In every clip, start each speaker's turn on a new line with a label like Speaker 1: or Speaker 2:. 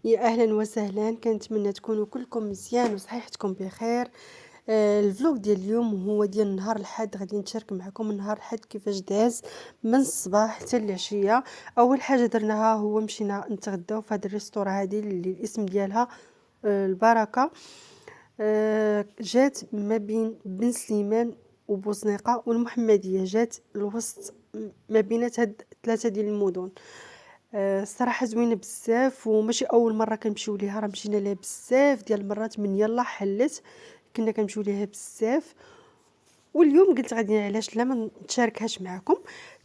Speaker 1: يا أهلا وسهلا، كنتمنى تكونوا كلكم مزيان وصحيحتكم بخير. الفلوق ديال اليوم هو ديال نهار الحد، غادي نشارك معكم نهار الحد كيفاش داز من الصباح حتى العشية. أول حاجة درناها هو مشينا نتغداو في هاد الريستورا هادي اللي الاسم ديالها البركة. جات ما بين بن سليمان وبوزنيقة والمحمدية، جات الوسط ما بينات هاد ثلاثة ديال المدن. الصراحة زوينة بزاف وماشي أول مرة كنمشيو ليها، راه مشينا ليها بزاف ديال المرات من يلا حلت كنا كنمشيو ليها بزاف. واليوم قلت غادي علاش لا ما نتشاركهاش معكم،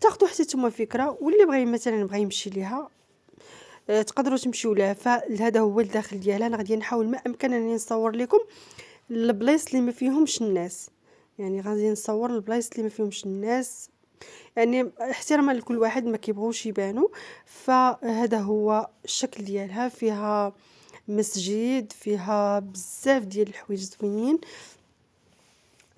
Speaker 1: تاخذوا حتى نتوما فكرة، واللي بغى مثلا بغى يمشي ليها تقدروا تمشيو لها. فهذا هو الداخل ديالها. انا غادي نحاول ما امكن اني نصور لكم البلايص اللي ما فيهمش الناس، يعني غادي نصور البلايص اللي ما فيهمش الناس، يعني احتراما لكل واحد ما كيبغوش يبانوا. فهذا هو الشكل ديالها، فيها مسجد، فيها بزاف ديال الحوايج زوينين.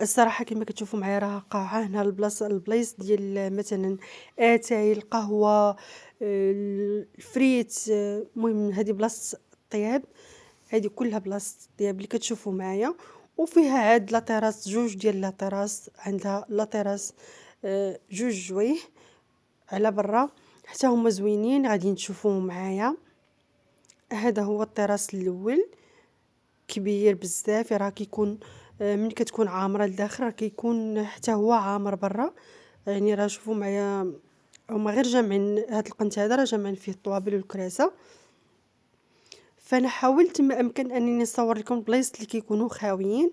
Speaker 1: الصراحه كما كتشوفوا معايا راه قاعه هنا البلايص ديال مثلا اتاي القهوه، الفريت، المهم هذه بلاصه الطياب، هذه كلها بلاصه الطياب اللي كتشوفوا معايا. وفيها عاد لا تيراس، جوج ديال لا تيراس، عندها لا تيراس جوج جويه على برا، حتى هما زوينين غادي تشوفوهم معايا. هذا هو الطراس الاول، كبير بزاف، راه كيكون ملي كتكون عامره لداخل راه كيكون حتى هو عامر برا. يعني راه شوفوا معايا، هما غير جامعين هاد القنت هذا، راه جامعين فيه الطوابل والكراسه. فانا حاولت ما امكن انني نصور لكم البلايص اللي كيكونوا خاويين.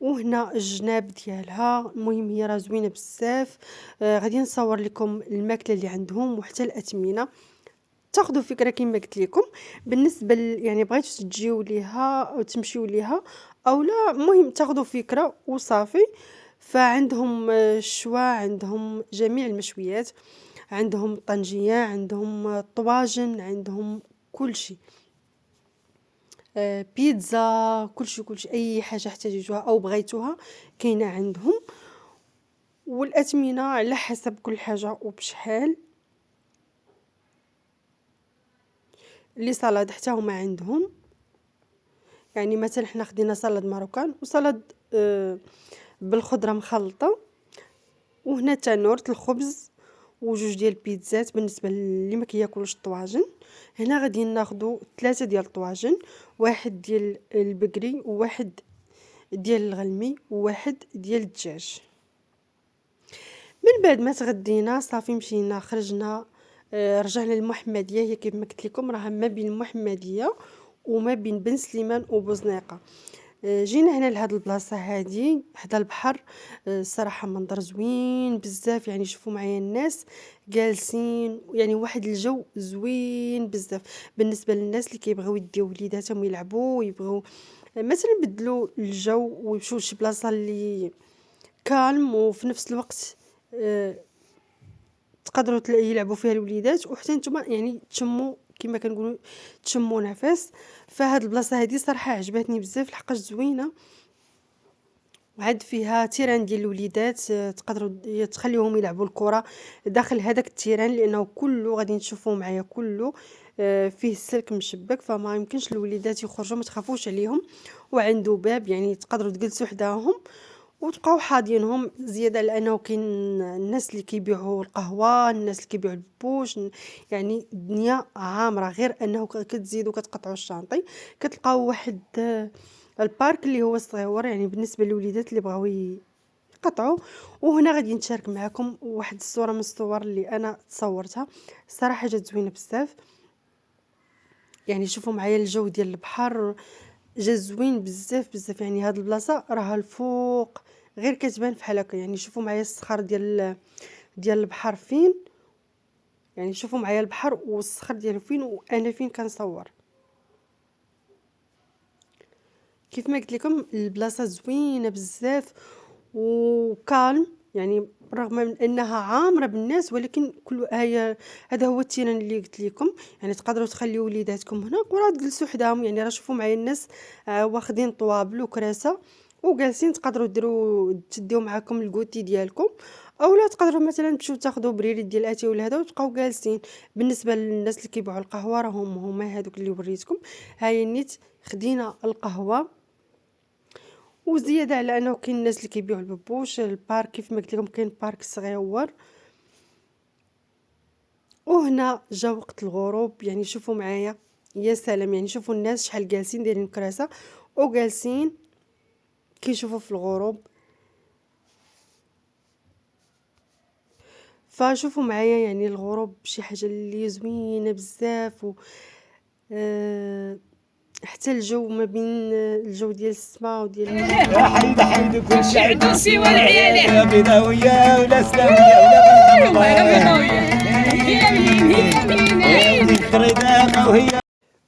Speaker 1: وهنا الجناب ديالها، المهم هي راه زوينه بزاف. غادي نصور لكم الماكله اللي عندهم وحتى الاثمنه، تاخذوا فكره كما قلت لكم. بالنسبه يعني بغيتوا تجيو ليها او تمشيو ليها او لا، المهم تاخذوا فكره وصافي. فعندهم الشوا، عندهم جميع المشويات، عندهم طنجيه، عندهم طواجن، عندهم كل شيء، بيتزا، كلشي اي حاجه احتاجتوها او بغيتوها كاينه عندهم. والاثمنه على حسب كل حاجه وبشحال. لي صالاد حتى هما عندهم، يعني مثلا حنا خدينا سلطه ماروكان وسلطه بالخضره مخلطه. وهنا تانورت الخبز وجوج ديال البيتزات بالنسبه اللي ما كياكلوش الطواجن. هنا غادي ناخذوا ثلاثه ديال الطواجن، واحد ديال البقري وواحد ديال الغلمي وواحد ديال الدجاج. من بعد ما تغدينا صافي مشينا خرجنا، رجعنا للمحمديه. هي كيف ما قلت لكم راها ما بين المحمديه وما بين بن سليمان وبوزنيقه. جينا هنا لهاد البلاصه هادي حدا البحر. الصراحه منظر زوين بزاف، يعني شوفوا معايا الناس جالسين، يعني واحد الجو زوين بزاف بالنسبه للناس اللي كيبغيو يديو وليداتهم يلعبوا ويبغوا مثلا يبدلوا الجو ويمشيو لشي بلاصه اللي كالم، وفي نفس الوقت آه، تقدروا يلعبوا فيها الوليدات وحتى نتوما يعني تشموا كما كنقولوا تشموا نفس. فهاد البلاصه هذه صراحه عجبتني بزاف لحقاش زوينه، وعاد فيها تيران ديال الوليدات، تقدروا تخليوهم يلعبوا الكره داخل هذاك التيران، لانه كله غادي نشوفوه معايا كله فيه السلك مشبك، فما يمكنش الوليدات يخرجوا، ما تخافوش عليهم. وعنده باب يعني تقدروا تجلسوا حداهم وتبقاو حاضينهم، زياده على انه كاين الناس اللي كيبيعوا القهوه، الناس اللي كيبيعوا البوش، يعني الدنيا عامره. غير انه كتزيدوا كتقطعوا الشانطي كتلقاو واحد البارك اللي هو صغيور، يعني بالنسبه للوليدات اللي بغاو يقطعوا. وهنا غادي نشارك معكم واحد الصوره من الصور اللي انا تصورتها، الصراحه جات زوينه بزاف. يعني شوفوا معايا الجو ديال البحر جا زوين بزاف بزاف، يعني هاد البلاصه راها الفوق غير كتبان فحال هكا. يعني شوفوا معايا الصخر ديال البحر فين، يعني شوفوا معايا البحر والصخر ديالو فين وانا فين كنصور. كيف ما قلت لكم البلاصه زوينه بزاف وكالم، يعني رغم من انها عامره بالناس ولكن كل هذا هو التيران اللي قلت لكم. يعني تقدروا تخليو وليداتكم هنا وراه تجلسوا حداهم، يعني راه شوفوا معايا الناس واخدين طوابل وكراسه وجالسين، تقدروا ديروا تديو معاكم الكوتي ديالكم اولا تقدروا مثلا تمشيو تاخذوا بريريت ديال اتاي ولا هذا وتبقاو جالسين. بالنسبه للناس اللي كيبيعوا القهوه راهم هما هذوك اللي وريتكم. هاي نيت خدينا القهوه. وزياده على انه كاين الناس اللي كيبيعوا الببوش البارك كيف ما قلت لكم كاين بارك صغيور. وهنا جا وقت الغروب، يعني شوفوا معايا يا سلام، يعني شوفوا الناس شحال جالسين دايرين كراسه وجالسين كيشوفوا في الغروب. فشوفوا معايا يعني الغروب شي حاجه اللي زوينه بزاف آه، حتى الجو ما بين الجو ديال السماء وديال
Speaker 2: يا حيد حيد كل شيء دوسي والعيال يا بيضاوية ولا سلامية ولا بنطلة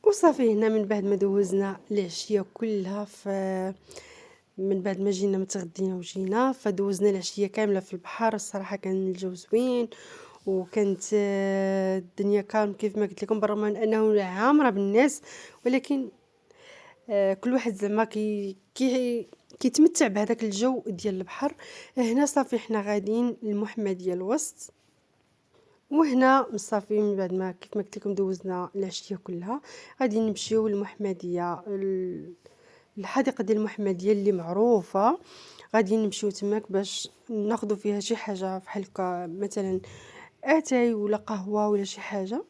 Speaker 1: وصافي. هنا من بعد ما دوزنا العشيه كلها من بعد ما جينا متغدينا وجينا فدوزنا العشيه كامله في البحر. الصراحه كان الجو زوين وكانت الدنيا كالم كيف ما قلت لكم، بالرغم من انه عامره بالناس، ولكن كل واحد زعما كيتمتع بهذاك الجو ديال البحر. هنا صافي حنا غاديين للمحمديه الوسط. وهنا صافي من بعد ما كيف ما قلت لكم دوزنا العشيه كلها غادي نمشيو للمحمديه الحديقه ديال المحمديه اللي معروفه. غادي نمشيو تماك باش ناخذ فيها شي حاجه بحال هكا مثلا اتاي ولا قهوه ولا شي حاجه.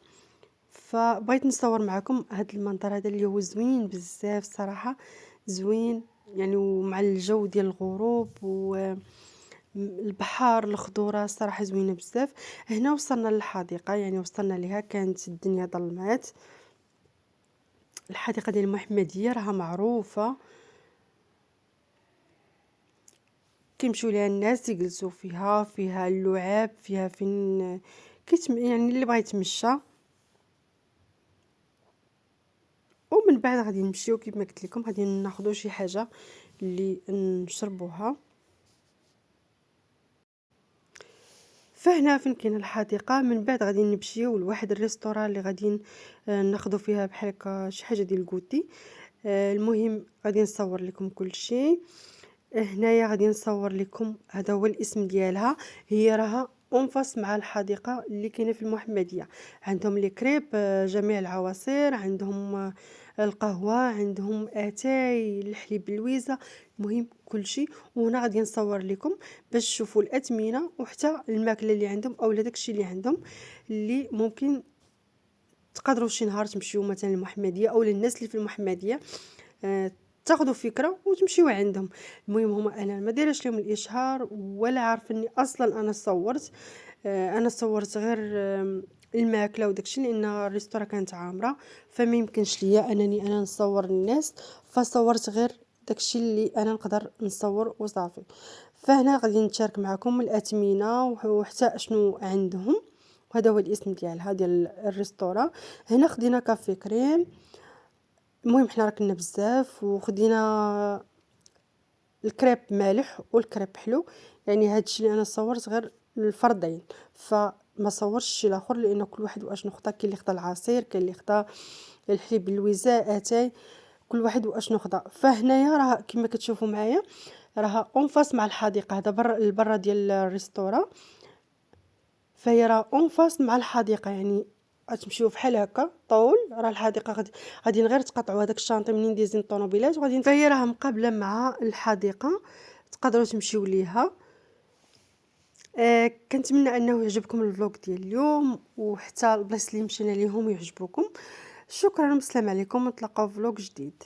Speaker 1: فبغيت نصور معكم هذا المنظر هذا اللي هو زوين بزاف صراحه، زوين يعني، ومع الجو ديال الغروب والبحر الخضوره صراحه زوينه بزاف. هنا وصلنا للحديقه، يعني وصلنا ليها كانت الدنيا ظلمات. الحديقه ديال المحمديه راها معروفه، كيمشيو ليها الناس يجلسوا فيها اللعاب، فيها فين يعني اللي بغى يتمشى. ومن بعد غادي نمشيو كيف ما قلت لكم غادي ناخذوا شي حاجه اللي نشربوها. فهنا فين كاين الحديقه من بعد غادي نمشيو لواحد الريستوران اللي غادي ناخذوا فيها بحال هكا شي حاجه ديال الكوتي. المهم غادي نصور لكم كل شيء. هنايا غادي نصور لكم هذا هو الاسم ديالها. هي راها انفاس مع الحديقه اللي كاينه في المحمديه. عندهم لي كريب جميع العواصر، عندهم القهوه، عندهم اتاي الحليب بالويزه، المهم كل شيء. وهنا غادي نصور لكم باش تشوفوا الاثمنه وحتى الماكله اللي عندهم او داكشي اللي عندهم اللي ممكن تقدروا شي نهار تمشيو مثلا المحمديه او للناس اللي في المحمديه تاخذوا فكره وتمشيو عندهم. المهم هما انا ما دايرش لهم الاشهار ولا عارفني اصلا انا صورت. انا صورت غير الماكله وداكشي لان الريستورا كانت عامره، فما يمكنش ليا انني انا نصور الناس، فصورت غير داكشي اللي انا نقدر نصور وصافي. فهنا غادي نشارك معكم الاثمنه وحتى شنو عندهم، وهذا هو الاسم ديالها ديال الريستورا. هنا خدينا كافي كريم. المهم حنا راكلنا بزاف وخدينا الكريب مالح والكريب حلو، يعني هادشي اللي انا صورت غير الفردين، فما صورتش الشيء الاخر لان كل واحد واشنو خدا. كاين اللي خدا العصير، كاين اللي خدا الحليب بالويزاء اتاي، كل واحد واشنو خدا. فهنايا راه كما كتشوفوا معايا راها اونفاس مع الحديقه، هذا البرا ديال الريستورا، فهي راه اونفاس مع الحديقه، يعني غتمشيو بحال هكا طول راه الحديقه غادي غير تقاطعوا هذاك الشانطي منين دايزين الطوموبيلات وغادي فهي راه مقابله مع الحديقه، تقدروا تمشيو ليها. كنتمنى انه يعجبكم الفلوق ديال اليوم وحتى البلايص اللي مشينا ليهم يعجبوكم. شكرا والسلام عليكم، نتلاقاو في فلوق جديد.